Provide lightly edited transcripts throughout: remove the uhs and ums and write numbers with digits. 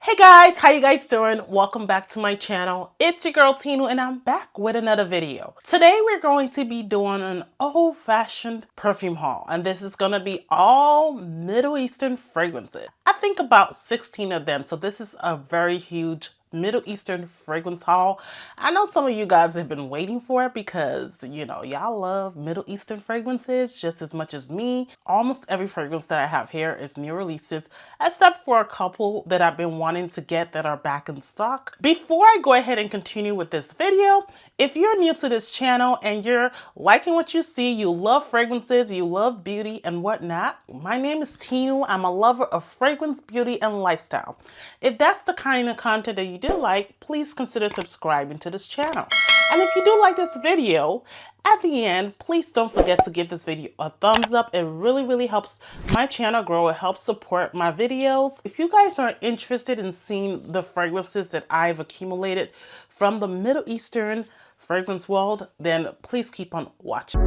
Hey guys, how you guys doing? Welcome back to my channel. It's your girl Tinu and I'm back with another video. Today we're going to be doing an old-fashioned perfume haul, and this is going to be all Middle Eastern fragrances. I think about 16 of them, so this is a very huge Middle Eastern fragrance haul. I know some of you guys have been waiting for it because, you know, y'all love Middle Eastern fragrances just as much as me. Almost every fragrance that I have here is new releases, except for a couple that I've been wanting to get that are back in stock. Before I go ahead and continue with this video, if you're new to this channel and you're liking what you see, you love fragrances, you love beauty and whatnot, my name is Tinu. I'm a lover of fragrance, beauty, and lifestyle. If that's the kind of content that you do like, please consider subscribing to this channel. And if you do like this video, at the end, please don't forget to give this video a thumbs up. It really helps my channel grow. It helps support my videos. If you guys are interested in seeing the fragrances that I've accumulated from the Middle Eastern fragrance world, then please keep on watching.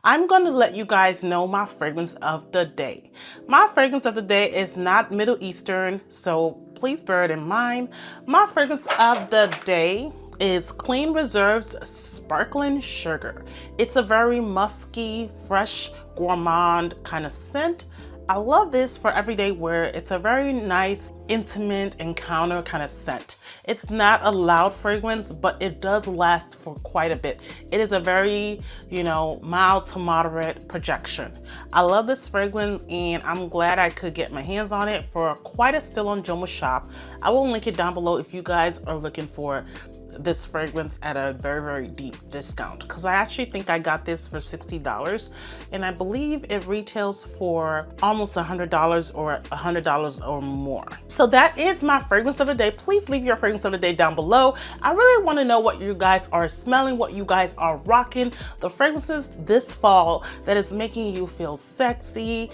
I'm going to let you guys know my fragrance of the day. My fragrance of the day is not Middle Eastern, so please bear it in mind. My fragrance of the day is Clean Reserve's Sparkling Sugar. It's a very musky, fresh, gourmand kind of scent. I love this for everyday wear. It's a very nice, intimate encounter kind of scent. It's not a loud fragrance, but it does last for quite a bit. It is a very, mild to moderate projection. I love this fragrance and I'm glad I could get my hands on it for quite a steal on JOMASHOP. I will link it down below if you guys are looking for this fragrance at a very deep discount, because I actually think I got this for $60 and I believe it retails for almost $100 or $100 or more. So that is my fragrance of the day. Please leave your fragrance of the day down below. I really want to know what you guys are smelling, what you guys are rocking, the fragrances this fall that is making you feel sexy.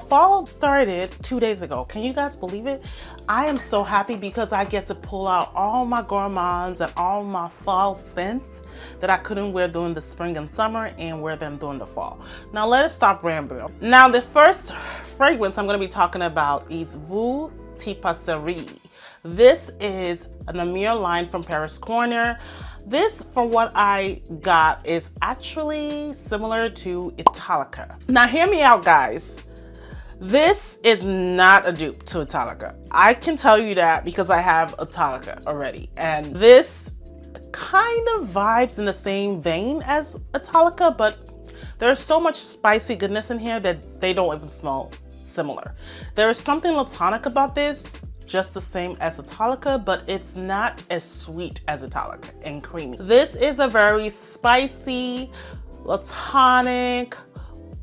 Fall started 2 days ago. Can you guys believe it? I am so happy because I get to pull out all my gourmands and all my fall scents that I couldn't wear during the spring and summer and wear them during the fall. Now let us stop rambling. Now the first fragrance I'm going to be talking about is Voux Patisserie. This is an Amir line from Paris Corner. This, for what I got, is actually similar to Italica. Now hear me out, guys. This is not a dupe to Italica. I can tell you that because I have Italica already. And this kind of vibes in the same vein as Italica, but there's so much spicy goodness in here that they don't even smell similar. There is something latonic about this, just the same as Italica, but it's not as sweet as Italica and creamy. This is a very spicy, latonic,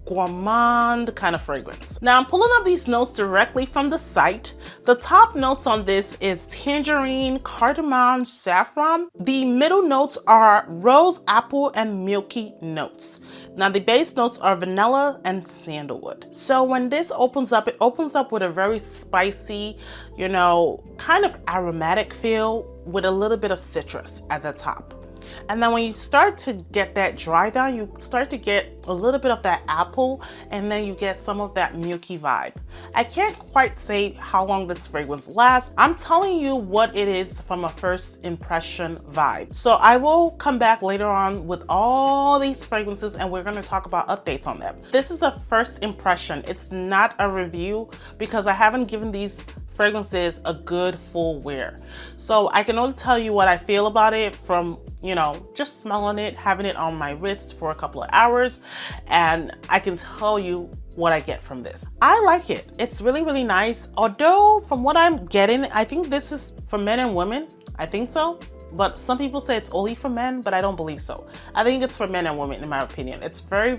gourmand kind of fragrance. Now I'm pulling up these notes directly from the site. The top notes on this is tangerine, cardamom, saffron. The middle notes are rose, apple, and milky notes. Now the base notes are vanilla and sandalwood. So when this opens up, it opens up with a very spicy, kind of aromatic feel with a little bit of citrus at the top. And then when you start to get that dry down, you start to get a little bit of that apple, and then you get some of that milky vibe. I can't quite say how long this fragrance lasts. I'm telling you what it is from a first impression vibe. So I will come back later on with all these fragrances and we're going to talk about updates on them. This is a first impression. It's not a review because I haven't given these fragrances a good full wear. So I can only tell you what I feel about it from just smelling it, having it on my wrist for a couple of hours, and I can tell you what I get from this. I like it. It's really nice. Although from what I'm getting, I think this is for men and women. I think so. But some people say it's only for men, but I don't believe so. I think it's for men and women, in my opinion. It's very,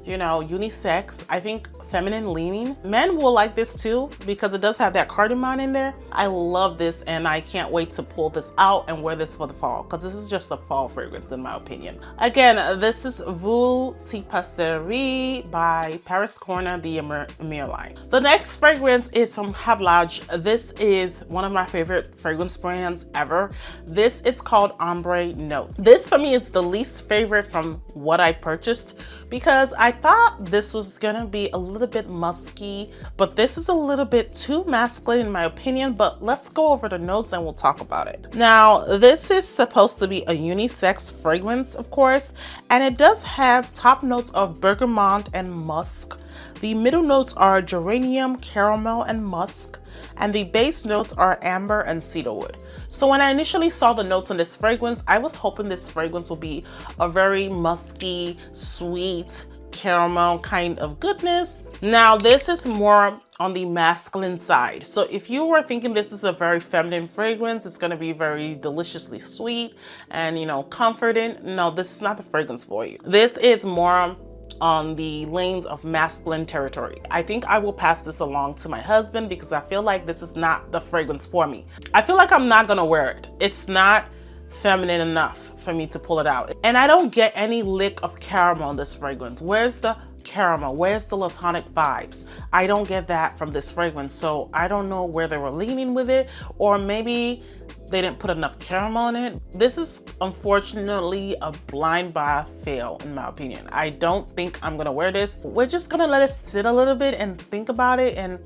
unisex. I think feminine leaning. Men will like this too because it does have that cardamom in there. I love this and I can't wait to pull this out and wear this for the fall because this is just a fall fragrance in my opinion. Again, this is Voux Patisserie by Paris Corner, the Amir line. The next fragrance is from Khadlaj. This is one of my favorite fragrance brands ever. This this is called Ombre Note. This for me is the least favorite from what I purchased because I thought this was gonna be a little bit musky, but this is a little bit too masculine in my opinion. But let's go over the notes and we'll talk about it. Now, this is supposed to be a unisex fragrance, of course, and it does have top notes of bergamot and musk. The middle notes are geranium, caramel, and musk, and the base notes are amber and cedarwood. So when I initially saw the notes on this fragrance, I was hoping this fragrance would be a very musky, sweet, caramel kind of goodness. Now, this is more on the masculine side. So if you were thinking this is a very feminine fragrance, it's going to be very deliciously sweet and, you know, comforting. No, this is not the fragrance for you. This is more on the lanes of masculine territory. I think I will pass this along to my husband because I feel like this is not the fragrance for me. I feel like I'm not gonna wear it. It's not feminine enough for me to pull it out. And I don't get any lick of caramel in this fragrance. Where's the caramel? Where's the latonic vibes? I don't get that from this fragrance. So I don't know where they were leaning with it, or maybe they didn't put enough caramel in it. This is unfortunately a blind buy fail in my opinion. I don't think I'm gonna wear this. We're just gonna let it sit a little bit and think about it, and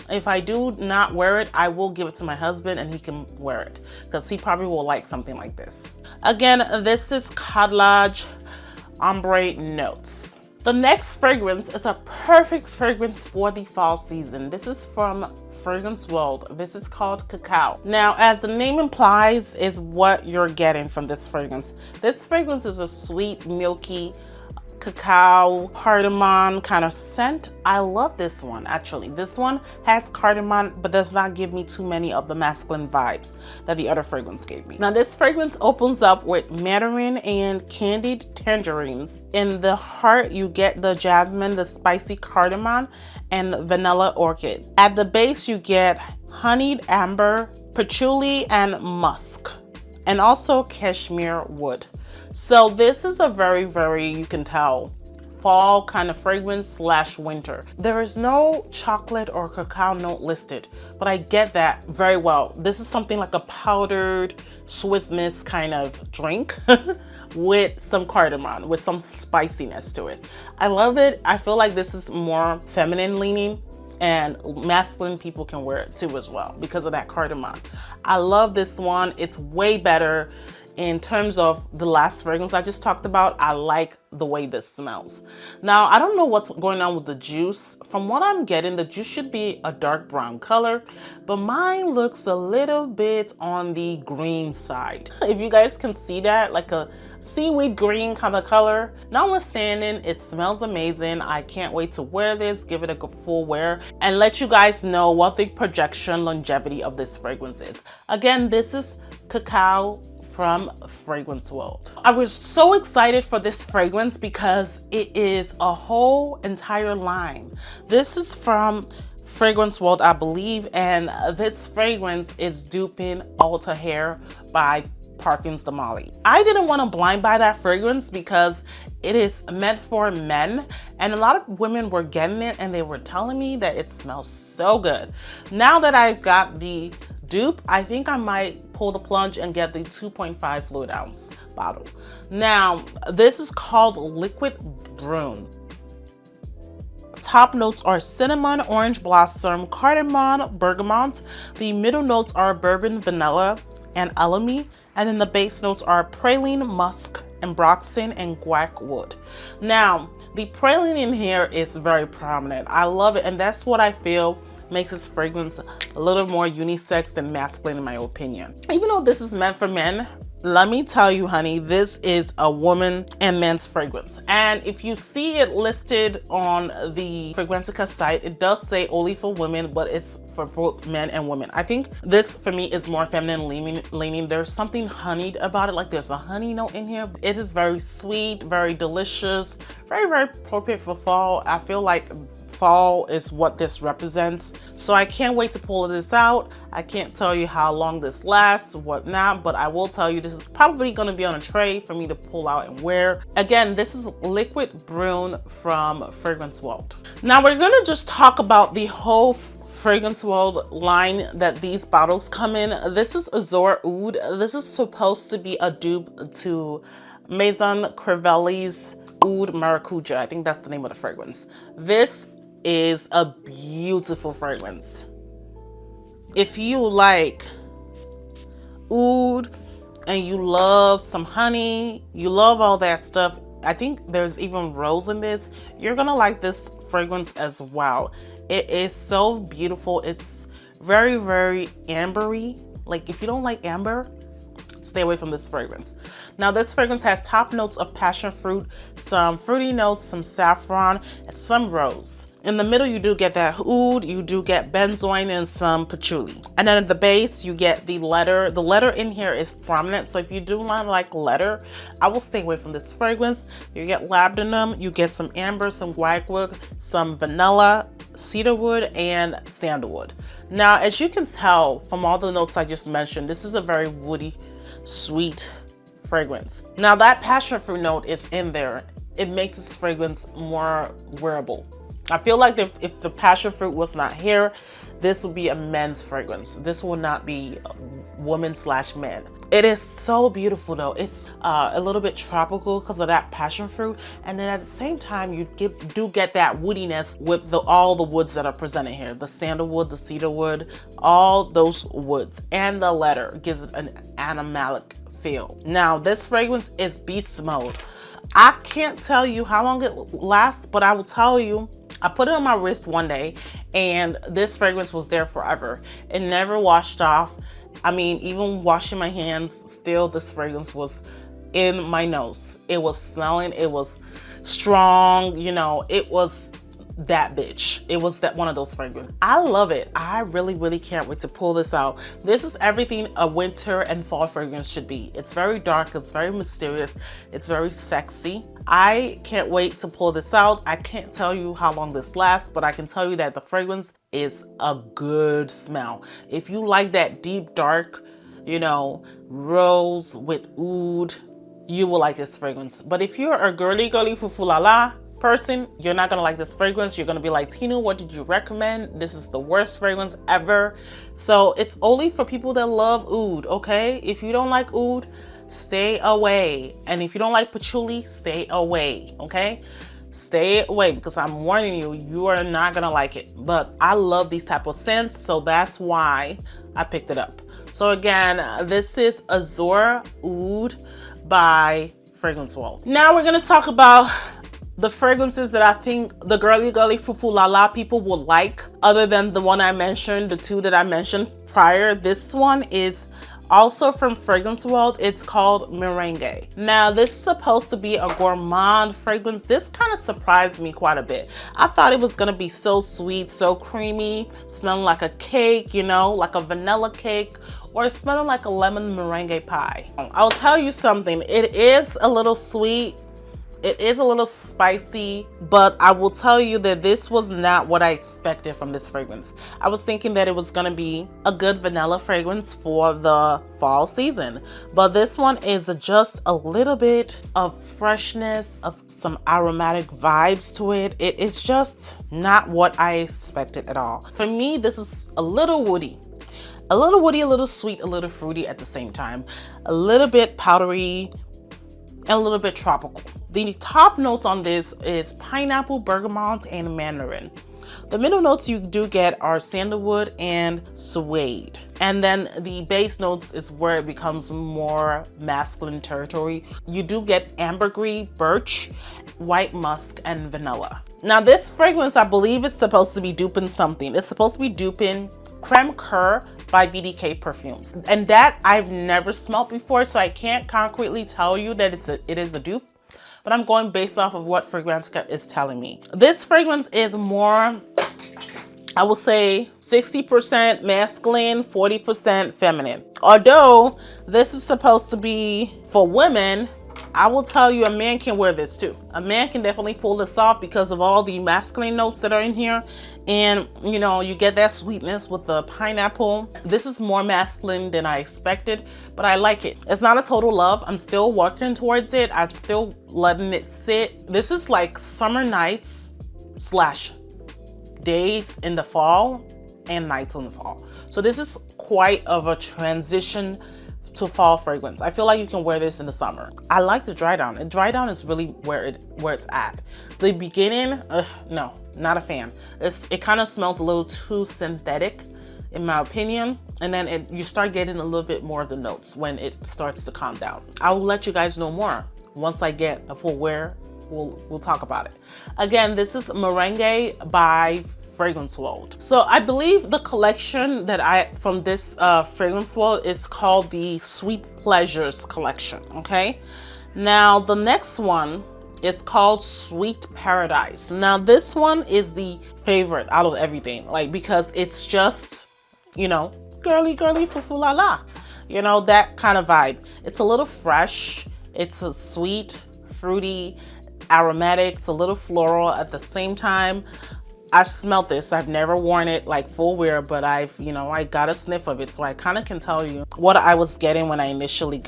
if I do not wear it, I will give it to my husband and he can wear it because he probably will like something like this. Again, this is Khadlaj Ombre Notes. The next fragrance is a perfect fragrance for the fall season. This is from Fragrance World. This is called Cacao. Now, as the name implies, is what you're getting from this fragrance. This fragrance is a sweet, milky, cacao, cardamom kind of scent. I love this one actually. This one has cardamom but does not give me too many of the masculine vibes that the other fragrance gave me. Now this fragrance opens up with mandarin and candied tangerines. In the heart you get the jasmine, the spicy cardamom, and vanilla orchid. At the base you get honeyed amber, patchouli, and musk, and also cashmere wood. So this is a very, you can tell, fall kind of fragrance slash winter. There is no chocolate or cacao note listed, but I get that very well. This is something like a powdered Swiss Miss kind of drink with some cardamom, with some spiciness to it. I love it. I feel like this is more feminine leaning, and masculine people can wear it too as well because of that cardamom. I love this one. It's way better in terms of the last fragrance I just talked about. I like the way this smells. Now, I don't know what's going on with the juice. From what I'm getting, the juice should be a dark brown color, but mine looks a little bit on the green side. If you guys can see that, like a seaweed green kind of color. Notwithstanding, it smells amazing. I can't wait to wear this, give it a full wear, and let you guys know what the projection longevity of this fragrance is. Again, this is Cacao from Fragrance World. I was so excited for this fragrance because it is a whole entire line. This is from Fragrance World, I believe, and this fragrance is duping Althair by Parfums de Mali. I didn't want to blind buy that fragrance because it is meant for men, and a lot of women were getting it and they were telling me that it smells so good. Now that I've got the dupe, I think I might pull the plunge and get the 2.5 fluid ounce bottle. Now, this is called Liquid Brun. Top notes are cinnamon, orange blossom, cardamom, bergamot. The middle notes are bourbon, vanilla, and alumi. And then the base notes are praline, musk, ambroxan, and guaiac wood. Now, the praline in here is very prominent. I love it, and that's what I feel makes this fragrance a little more unisex than masculine in my opinion. Even though this is meant for men, let me tell you, honey, this is a woman and men's fragrance. And if you see it listed on the Fragrantica site, it does say only for women, but it's for both men and women. I think this for me is more feminine leaning. There's something honeyed about it, like there's a honey note in here. It is very sweet, very delicious, very appropriate for fall. I feel like fall is what this represents. So I can't wait to pull this out. I can't tell you how long this lasts, whatnot, but I will tell you this is probably going to be on a tray for me to pull out and wear. Again, this is Liquid Brun from Fragrance World. Now we're going to just talk about the whole fragrance world line that these bottles come in. This is Azzure Oud. This is supposed to be a dupe to Maison Crevilli's Oud Maracuja. I think that's the name of the fragrance. This is a beautiful fragrance. If you like oud and you love some honey, you love all that stuff, I think there's even rose in this, you're gonna like this fragrance as well. It is so beautiful. It's very, very ambery. Like if you don't like amber, stay away from this fragrance. Now this fragrance has top notes of passion fruit, some fruity notes, some saffron, and some rose. In the middle, you do get that oud, you do get benzoin and some patchouli. And then at the base, you get the leather. The leather in here is prominent, so if you do not like leather, I will stay away from this fragrance. You get labdanum, you get some amber, some guaiac, some vanilla, cedarwood, and sandalwood. Now, as you can tell from all the notes I just mentioned, this is a very woody, sweet fragrance. Now that passion fruit note is in there. It makes this fragrance more wearable. I feel like if the passion fruit was not here, this would be a men's fragrance. This will not be woman/man. It is so beautiful though. It's a little bit tropical because of that passion fruit. And then at the same time, you do get that woodiness with all the woods that are presented here. The sandalwood, the cedarwood, all those woods. And the leather gives it an animalic feel. Now, this fragrance is beast mode. I can't tell you how long it lasts, but I will tell you, I put it on my wrist one day and this fragrance was there forever. It never washed off. I mean, even washing my hands, still this fragrance was in my nose. It was smelling, it was strong, you know, it was that bitch. It was that one of those fragrances. I love it. I really, really can't wait to pull this out. This is everything a winter and fall fragrance should be. It's very dark, it's very mysterious, it's very sexy. I can't wait to pull this out. I can't tell you how long this lasts, but I can tell you that the fragrance is a good smell. If you like that deep, dark, you know, rose with oud, you will like this fragrance. But if you're a girly fufulala person, you're not gonna like this fragrance. You're gonna be like, Tinu, what did you recommend? This is the worst fragrance ever. So it's only for people that love oud, okay? If you don't like oud, stay away. And if you don't like patchouli, stay away, okay? Stay away, because I'm warning you, you are not gonna like it. But I love these type of scents, so that's why I picked it up. So again, this is Azzure Oud by Fragrance World. Now we're gonna talk about the fragrances that I think the girly fufu la la people will like, other than the one I mentioned, the two that I mentioned prior. This one is also from Fragrance World. It's called Meringue. Now this is supposed to be a gourmand fragrance. This kind of surprised me quite a bit. I thought it was gonna be so sweet, so creamy, smelling like a cake, you know, like a vanilla cake, or smelling like a lemon meringue pie. I'll tell you something, it is a little sweet. It is a little spicy, but I will tell you that this was not what I expected from this fragrance. I was thinking that it was gonna be a good vanilla fragrance for the fall season, but this one is just a little bit of freshness, of some aromatic vibes to it. It is just not what I expected at all. For me, this is a little woody. A little woody, a little sweet, a little fruity at the same time. A little bit powdery, and a little bit tropical. The top notes on this is pineapple, bergamot, and mandarin. The middle notes you do get are sandalwood and suede. And then the base notes is where it becomes more masculine territory. You do get ambergris, birch, white musk, and vanilla. Now this fragrance, I believe, is supposed to be duping something. It's supposed to be duping Creme Cuir by BDK Perfumes. And that I've never smelled before, so I can't concretely tell you that it is a dupe, but I'm going based off of what Fragrantica is telling me. This fragrance is more, I will say 60% masculine, 40% feminine. Although this is supposed to be for women, I will tell you a man can wear this too. A man can definitely pull this off because of all the masculine notes that are in here. And you know, you get that sweetness with the pineapple. This is more masculine than I expected, but I like it. It's not a total love. I'm still working towards it. I'm still letting it sit. This is like summer nights / days in the fall. and nights in the fall. So this is quite of a transition to fall fragrance. I feel like you can wear this in the summer. I like the dry down. The dry down is really where it's at. The beginning, no, not a fan. It kind of smells a little too synthetic, in my opinion. And then you start getting a little bit more of the notes when it starts to calm down. I will let you guys know more once I get a full wear. We'll talk about it. Again, this is Meringue by Fragrance World. So I believe the collection that from this Fragrance World is called the Sweet Pleasures collection. Okay, now the next one is called Sweet Paradise. Now this one is the favorite out of everything, like, because it's just, you know, girly fufu la la, you know, that kind of vibe. It's a little fresh, it's a sweet, fruity, aromatic, it's a little floral at the same time. I smelled this. I've never worn it like full wear, but I got a sniff of it, so I kind of can tell you what I was getting when I initially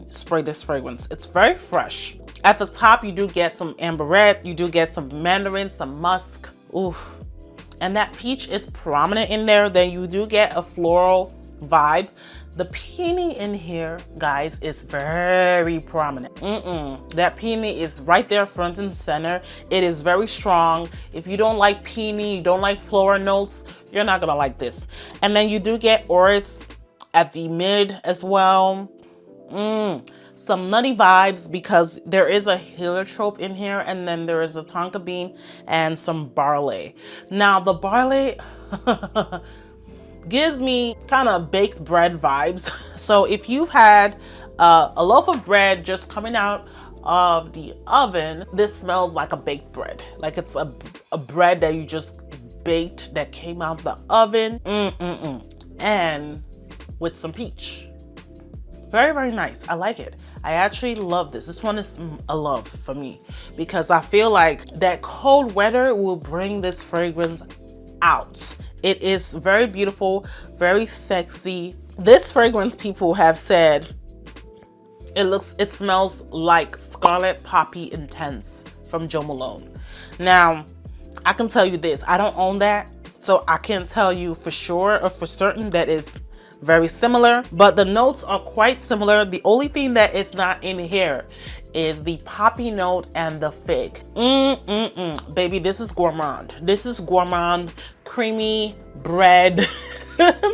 sprayed this fragrance. It's very fresh. At the top, you do get some amberette, you do get some mandarin, some musk. Ooh, and that peach is prominent in there. Then you do get a floral vibe. The peony in here, guys, is very prominent. That peony is right there front and center. It is very strong. If you don't like peony, you don't like floral notes, you're not gonna like this. And then you do get orris at the mid as well. Some nutty vibes because there is a heliotrope in here, and then there is a tonka bean and some barley. Now the barley gives me kind of baked bread vibes. So if you've had a loaf of bread just coming out of the oven, this smells like a baked bread. Like it's a bread that you just baked that came out of the oven. And with some peach. Very, very nice. I like it. I actually love this. This one is a love for me because I feel like that cold weather will bring this fragrance out. It is very beautiful, very sexy. This fragrance, people have said, it smells like Scarlet Poppy Intense from Jo Malone. Now, I can tell you this, I don't own that, so I can't tell you for sure or for certain that it's very similar, but the notes are quite similar. The only thing that is not in here is the poppy note and the fig. Baby, this is gourmand. This is gourmand, creamy bread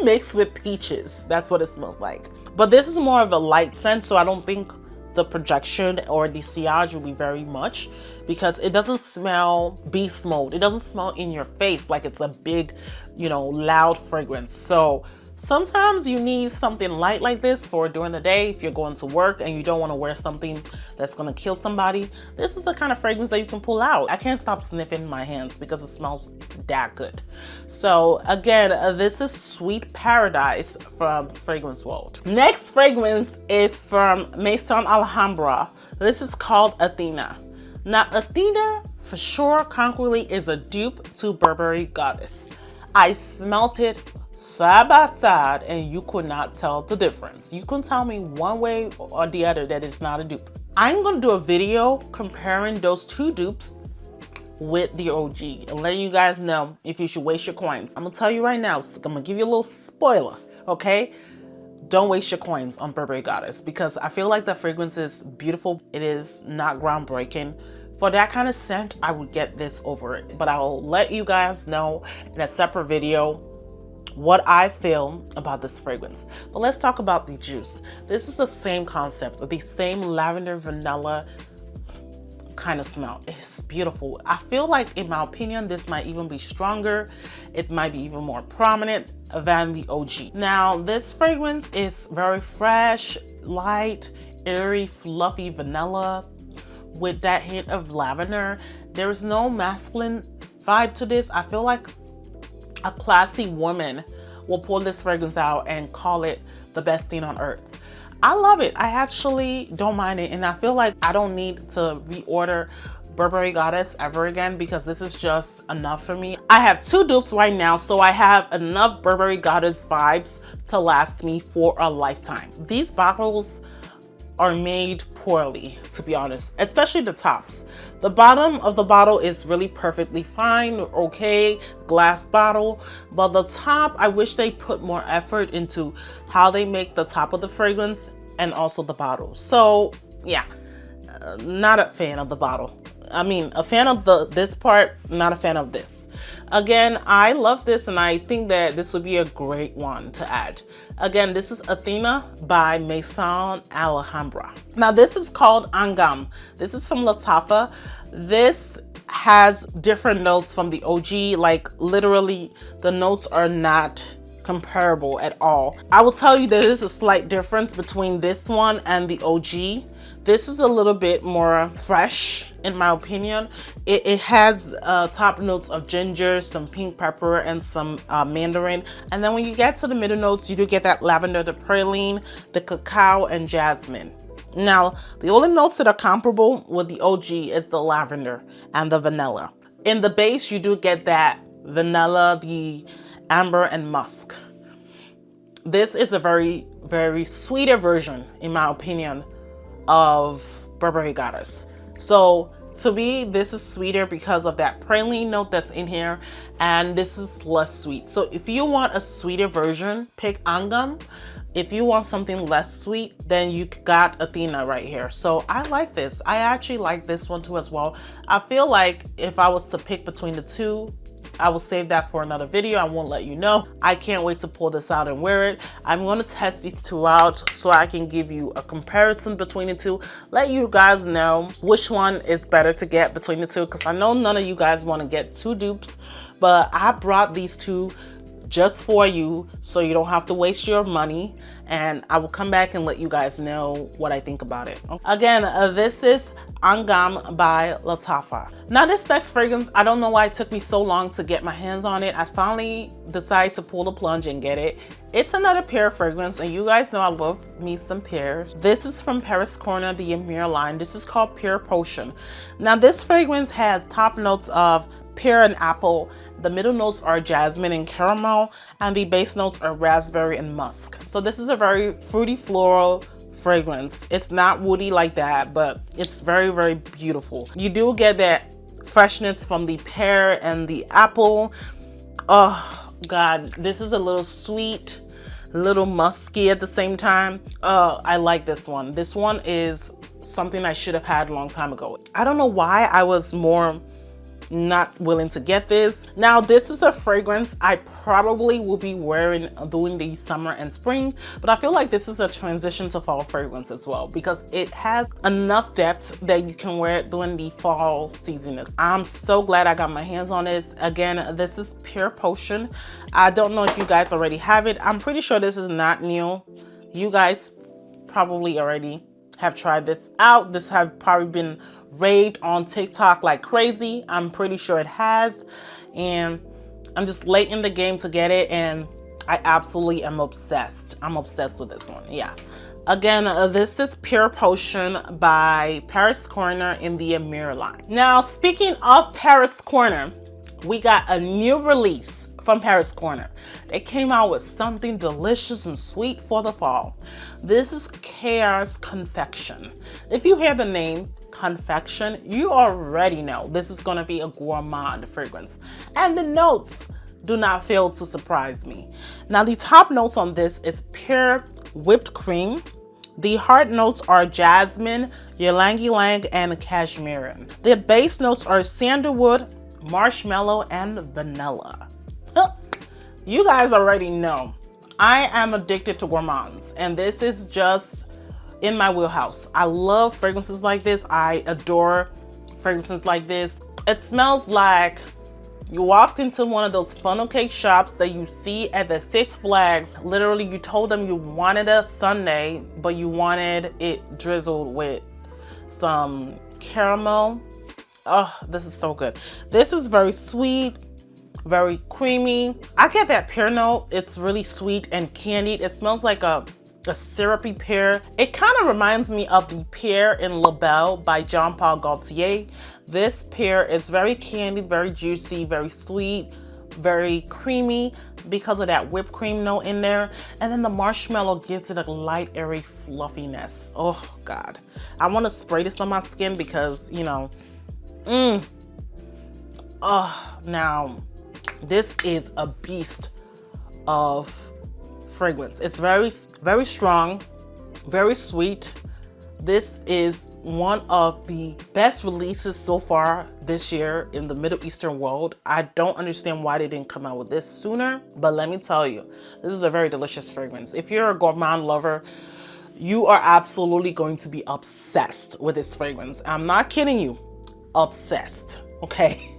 mixed with peaches. That's what it smells like. But this is more of a light scent, so I don't think the projection or the sillage will be very much because it doesn't smell beast mode. It doesn't smell in your face like it's a big, you know, loud fragrance. So sometimes you need something light like this for during the day if you're going to work and you don't want to wear something that's going to kill somebody. This is the kind of fragrance that you can pull out. I can't stop sniffing my hands because it smells that good. So again, this is Sweet Paradise from Fragrance World. Next fragrance is from Maison Alhambra. This is called Athena. Now Athena for sure concretely is a dupe to Burberry Goddess. I smelt it side by side and you could not tell the difference. You can tell me one way or the other that it's not a dupe. I'm going to do a video comparing those two dupes with the OG and letting you guys know if you should waste your coins. I'm going to tell you right now, so I'm going to give you a little spoiler, okay? Don't waste your coins on Burberry Goddess because I feel like the fragrance is beautiful. It is not groundbreaking. For that kind of scent, I would get this over it. But I'll let you guys know in a separate video what I feel about this fragrance. But let's talk about the juice. This is the same concept, the same lavender vanilla kind of smell. It's beautiful. I feel like, in my opinion, this might even be stronger. It might be even more prominent than the OG. Now, this fragrance is very fresh, light, airy, fluffy vanilla with that hint of lavender. There is no masculine vibe to this. I feel like a classy woman will pull this fragrance out and call it the best thing on earth. I love it. I actually don't mind it, and I feel like I don't need to reorder Burberry Goddess ever again because this is just enough for me. I have two dupes right now, so I have enough Burberry Goddess vibes to last me for a lifetime. These bottles are made poorly, to be honest, especially the tops. The bottom of the bottle is really perfectly fine, okay, glass bottle, but the top, I wish they put more effort into how they make the top of the fragrance and also the bottle. So yeah, not a fan of the bottle. I mean, a fan of this part, not a fan of this. Again, I love this and I think that this would be a great one to add. Again, this is Athena by Maison Alhambra. Now this is called Angham. This is from Lattafa. This has different notes from the OG, like literally the notes are not comparable at all. I will tell you there is a slight difference between this one and the OG. This is a little bit more fresh, in my opinion. It has top notes of ginger, some pink pepper, and some mandarin. And then when you get to the middle notes, you do get that lavender, the praline, the cacao, and jasmine. Now, the only notes that are comparable with the OG is the lavender and the vanilla. In the base, you do get that vanilla, the amber, and musk. This is a very, very sweeter version, in my opinion, of Burberry Goddess. So to me, this is sweeter because of that praline note that's in here, and this is less sweet. So if you want a sweeter version, pick Angham. If you want something less sweet, then you got Athena right here. So I like this. I actually like this one too as well. I feel like if I was to pick between the two, I will save that for another video. I won't let you know. I can't wait to pull this out and wear it. I'm going to test these two out so I can give you a comparison between the two. Let you guys know which one is better to get between the two, because I know none of you guys want to get two dupes, but I brought these two just for you so you don't have to waste your money, and I will come back and let you guys know what I think about it. Again, this is Angham by Lattafa. Now this next fragrance, I don't know why it took me so long to get my hands on it. I finally decided to pull the plunge and get it. It's another Pear fragrance, and you guys know I love me some Pears. This is from Paris Corner, the Amir line. This is called Pear Potion. Now this fragrance has top notes of pear and apple. The middle notes are jasmine and caramel, and the base notes are raspberry and musk. So this is a very fruity floral fragrance. It's not woody like that, but it's very, very beautiful. You do get that freshness from the pear and the apple. Oh God, this is a little sweet, a little musky at the same time. I like this one. This one is something I should have had a long time ago. I don't know why I was more not willing to get this. Now this is a fragrance I probably will be wearing during the summer and spring, but I feel like this is a transition to fall fragrance as well, because it has enough depth that you can wear it during the fall season. I'm so glad I got my hands on this. Again, this is Pear Potion. I don't know if you guys already have it. I'm pretty sure this is not new. You guys probably already have tried this out. This has probably been raved on TikTok like crazy. I'm pretty sure it has, and I'm just late in the game to get it, and I absolutely am obsessed. I'm obsessed with this one. Yeah. Again, this is Pear Potion by Paris Corner in the Amir line. Now, speaking of Paris Corner, we got a new release from Paris Corner. They came out with something delicious and sweet for the fall. This is Khair Confection. If you hear the name Confection, you already know this is going to be a gourmand fragrance, and the notes do not fail to surprise me. Now the top notes on this is pure whipped cream. The heart notes are jasmine, ylang ylang, and cashmere. The base notes are sandalwood, marshmallow, and vanilla. You guys already know I am addicted to gourmands, and this is just in my wheelhouse. I love fragrances like this. I adore fragrances like this. It smells like you walked into one of those funnel cake shops that you see at the Six Flags. Literally, you told them you wanted a sundae, but you wanted it drizzled with some caramel. Oh, this is so good. This is very sweet, very creamy. I get that pear note. It's really sweet and candied. It smells like a syrupy pear. It kind of reminds me of the Pear in La Belle by Jean Paul Gaultier. This pear is very candied, very juicy, very sweet, very creamy because of that whipped cream note in there. And then the marshmallow gives it a light, airy fluffiness. Oh God. I want to spray this on my skin because, you know, now this is a beast of fragrance. It's very, very strong, very sweet. This is one of the best releases so far this year in the Middle Eastern world. I don't understand why they didn't come out with this sooner, but let me tell you, this is a very delicious fragrance. If you're a gourmand lover, you are absolutely going to be obsessed with this fragrance. I'm not kidding you, obsessed. Okay.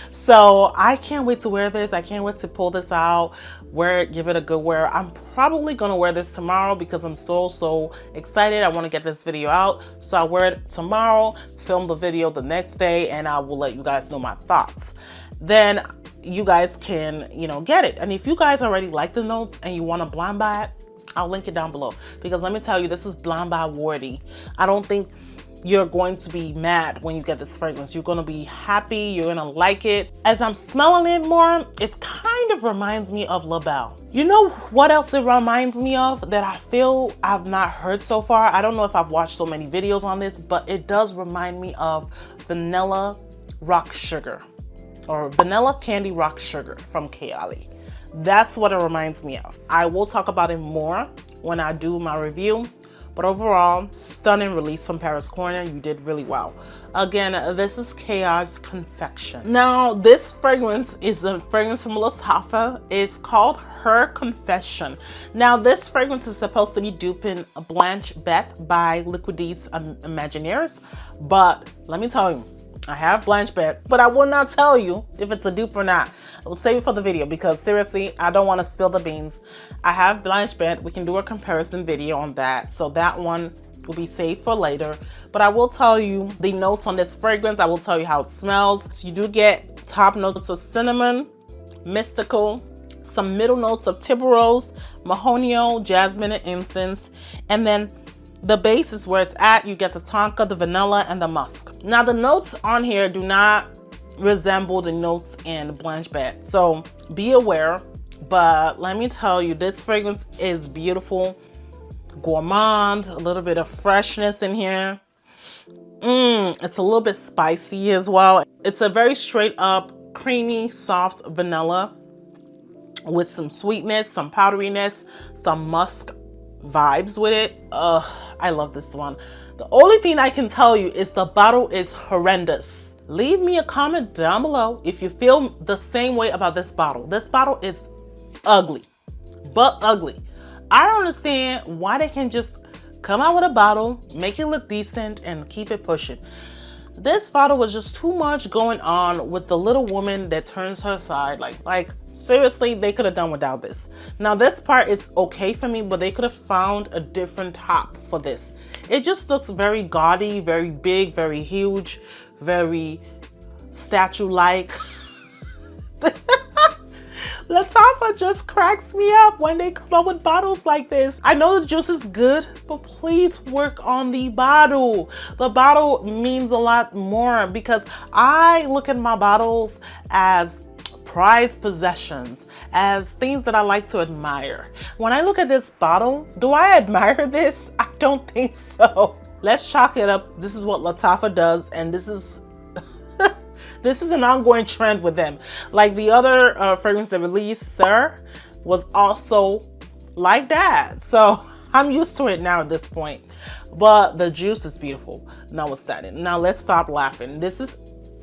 So I can't wait to wear this. I can't wait to pull this out, wear it, give it a good wear. I'm probably gonna wear this tomorrow because I'm so excited. I want to get this video out, so I'll wear it tomorrow, film the video the next day, and I will let you guys know my thoughts. Then you guys can, you know, get it. And if you guys already like the notes and you want to blind buy it, I'll link it down below, because let me tell you, this is blind buy worthy. I don't think you're going to be mad when you get this fragrance. You're going to be happy. You're going to like it. As I'm smelling it more, it kind of reminds me of La Belle. You know what else it reminds me of that I feel I've not heard so far? I don't know if I've watched so many videos on this, but it does remind me of Vanilla Rock Sugar, or Vanilla Candy Rock Sugar from Kayali. That's what it reminds me of. I will talk about it more when I do my review. But overall, stunning release from Paris Corner. You did really well. Again, this is Khair Confection. Now, this fragrance is a fragrance from Lattafa. It's called Khair Confection. Now, this fragrance is supposed to be duping Blanche Bete by Liquid's Imaginaires. But let me tell you, I have Blanche Bete, but I will not tell you if it's a dupe or not. I will save it for the video because seriously, I don't want to spill the beans. I have Blanche Bete. We can do a comparison video on that. So that one will be saved for later. But I will tell you the notes on this fragrance. I will tell you how it smells. So you do get top notes of cinnamon, mystical, some middle notes of tuberose, mahonio, jasmine, and incense. And then the base is where it's at. You get the tonka, the vanilla, and the musk. Now, the notes on here do not resemble the notes in Blanche Bete, so be aware. But let me tell you, this fragrance is beautiful, gourmand, a little bit of freshness in here. It's a little bit spicy as well. It's a very straight up, creamy, soft vanilla with some sweetness, some powderiness, some musk vibes with it. I love this one. The only thing I can tell you is the bottle is horrendous. Leave me a comment down below if you feel the same way about this bottle. This bottle is ugly, but ugly. I don't understand why they can just come out with a bottle, make it look decent, and keep it pushing. This bottle was just too much going on with the little woman that turns her side. Like seriously, they could have done without this. Now this part is okay for me, but they could have found a different top for this. It just looks very gaudy, very big, very huge, very statue-like. Lattafa just cracks me up when they come up with bottles like this. I know the juice is good, but please work on the bottle. The bottle means a lot more because I look at my bottles as prized possessions, as things that I like to admire. When I look at this bottle, do I admire this? I don't think so. Let's chalk it up. This is what Lattafa does, and this is this is an ongoing trend with them. Like the other fragrance they released, Sir, was also like that. So I'm used to it now at this point. But the juice is beautiful. Notwithstanding. Now let's stop laughing. This is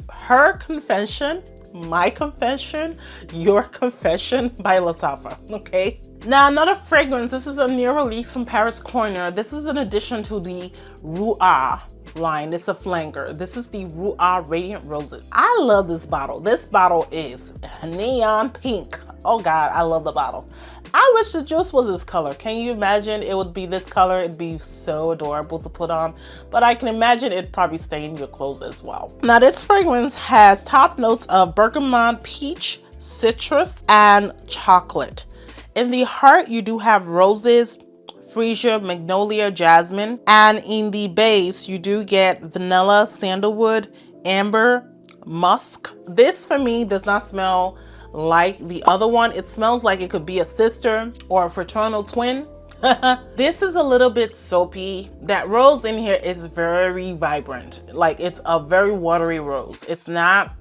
Khair Confession, my confession, your confession by Lattafa. Okay. Now another fragrance. This is a new release from Paris Corner. This is an addition to the Ruah line. It's a flanger. This is the Ruah Radiant Roses. I love this bottle. This bottle is neon pink. Oh God, I love the bottle. I wish the juice was this color. Can you imagine it would be this color? It'd be so adorable to put on. But I can imagine it'd probably stain your clothes as well. Now this fragrance has top notes of bergamot, peach, citrus, and chocolate. In the heart, you do have roses, freesia, magnolia, jasmine, and in the base you do get vanilla, sandalwood, amber, musk. This for me does not smell like the other one. It smells like it could be a sister or a fraternal twin. This is a little bit soapy. That rose in here is very vibrant. Like, it's a very watery rose. It's not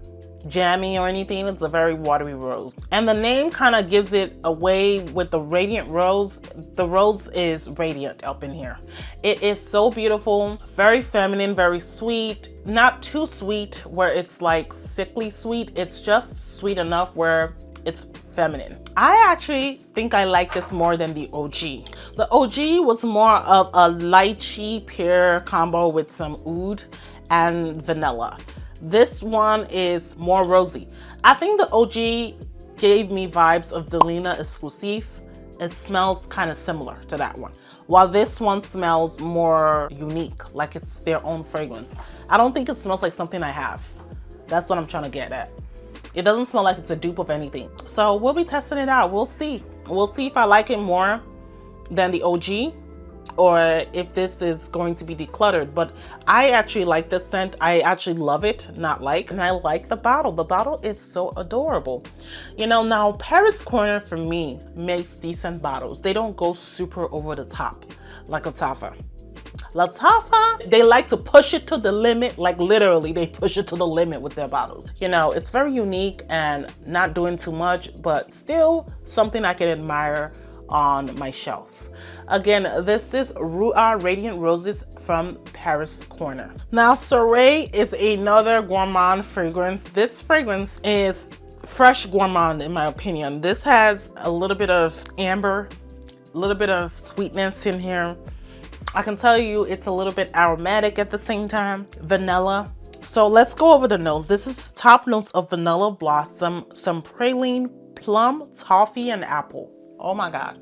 jammy or anything. It's a very watery rose, and the name kind of gives it away with the radiant rose. The rose is radiant up in here. It is so beautiful, very feminine, very sweet, not too sweet where it's like sickly sweet. It's just sweet enough where it's feminine. I actually think I like this more than the OG. The OG was more of a lychee pear combo with some oud and vanilla. This one is more rosy. I think the OG gave me vibes of Delina Exclusive. It smells kind of similar to that one, while this one smells more unique, like it's their own fragrance. I don't think it smells like something I have. That's what I'm trying to get at. It doesn't smell like it's a dupe of anything. So we'll be testing it out. We'll see. We'll see if I like it more than the OG, or if this is going to be decluttered. But I actually like this scent. I actually love it, not like, and I like the bottle. The bottle is so adorable. You know, now Paris Corner for me makes decent bottles. They don't go super over the top like Lattafa. Lattafa, they like to push it to the limit. Like, literally, they push it to the limit with their bottles. You know, it's very unique and not doing too much, but still something I can admire on my shelf. Again, this is Ru'a Radiant Roses from Paris Corner. Now, Soiree is another gourmand fragrance. This fragrance is fresh gourmand in my opinion. This has a little bit of amber, a little bit of sweetness in here. I can tell you it's a little bit aromatic at the same time. Vanilla. So let's go over the notes. This is top notes of vanilla blossom, some praline, plum, toffee, and apple. Oh my God.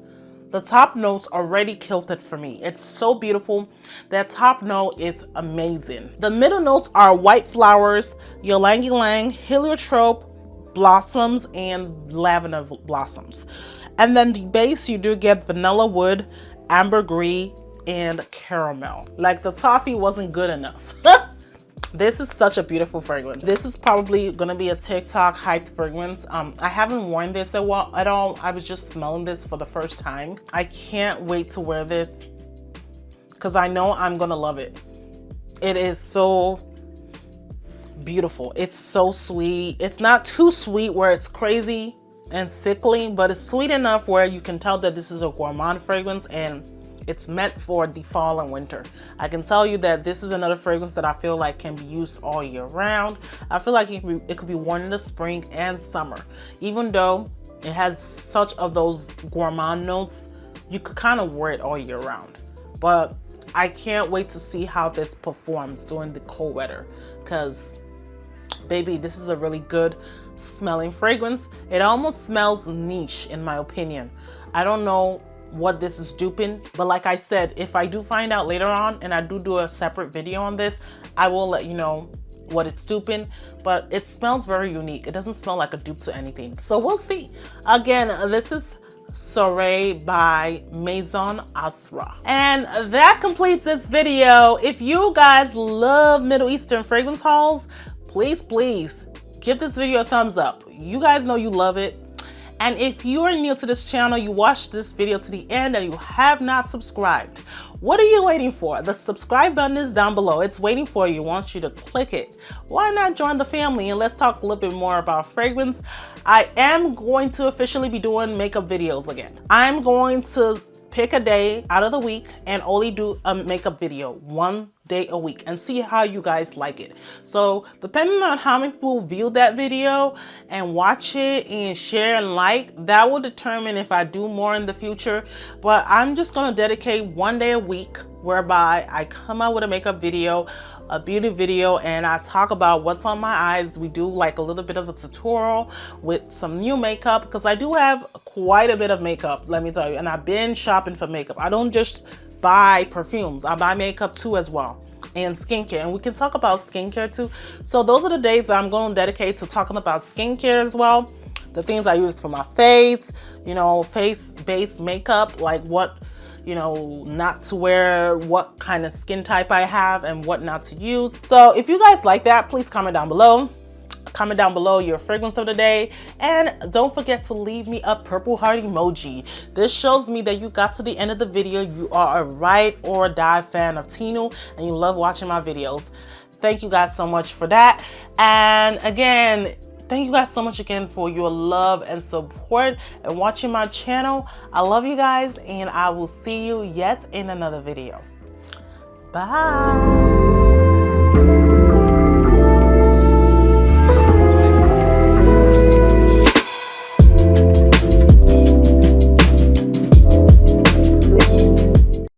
The top notes already killed it for me. It's so beautiful. That top note is amazing. The middle notes are white flowers, ylang ylang, heliotrope, blossoms, and lavender blossoms. And then the base, you do get vanilla wood, ambergris, and caramel. Like, the toffee wasn't good enough. This is such a beautiful fragrance. This is probably gonna be a TikTok hyped fragrance. I haven't worn this at all. I was just smelling this for the first time. I can't wait to wear this because I know I'm gonna love it. It is so beautiful. It's so sweet. It's not too sweet where it's crazy and sickly, but it's sweet enough where you can tell that this is a gourmand fragrance and it's meant for the fall and winter. I can tell you that this is another fragrance that I feel like can be used all year round. I feel like it could be worn in the spring and summer. Even though it has such of those gourmand notes, you could kind of wear it all year round. But I can't wait to see how this performs during the cold weather, because baby, this is a really good smelling fragrance. It almost smells niche in my opinion. I don't know what this is duping, but like I said, if I do find out later on and I do a separate video on this, I will let you know what it's duping. But it smells very unique. It doesn't smell like a dupe to anything, so we'll see. Again, this is Soiree by Maison Asrar. And that completes this video. If you guys love Middle Eastern fragrance hauls, please give this video a thumbs up. You guys know you love it. And if you are new to this channel, you watched this video to the end and you have not subscribed, what are you waiting for? The subscribe button is down below. It's waiting for you. Wants you to click it. Why not join the family and let's talk a little bit more about fragrance. I am going to officially be doing makeup videos again. I'm going to pick a day out of the week and only do a makeup video one day a week and see how you guys like it. So depending on how many people view that video and watch it and share and like, that will determine if I do more in the future. But I'm just going to dedicate one day a week whereby I come out with a makeup video, a beauty video, and I talk about what's on my eyes. We do like a little bit of a tutorial with some new makeup, because I do have quite a bit of makeup, let me tell you, and I've been shopping for makeup. I don't just buy perfumes, I buy makeup too as well, and skincare, and we can talk about skincare too. So those are the days that I'm going to dedicate to talking about skincare as well, the things I use for my face, you know, face-based makeup, like what, you know, not to wear, what kind of skin type I have, and what not to use. So if you guys like that, please comment down below. comment down below your fragrance of the day, and don't forget to leave me a purple heart emoji. This shows me that you got to the end of the video. You are a ride or die fan of Tinu and you love watching my videos. Thank you guys so much for that. And again, thank you guys so much again for your love and support and watching my channel. I love you guys, and I will see you yet in another video. Bye.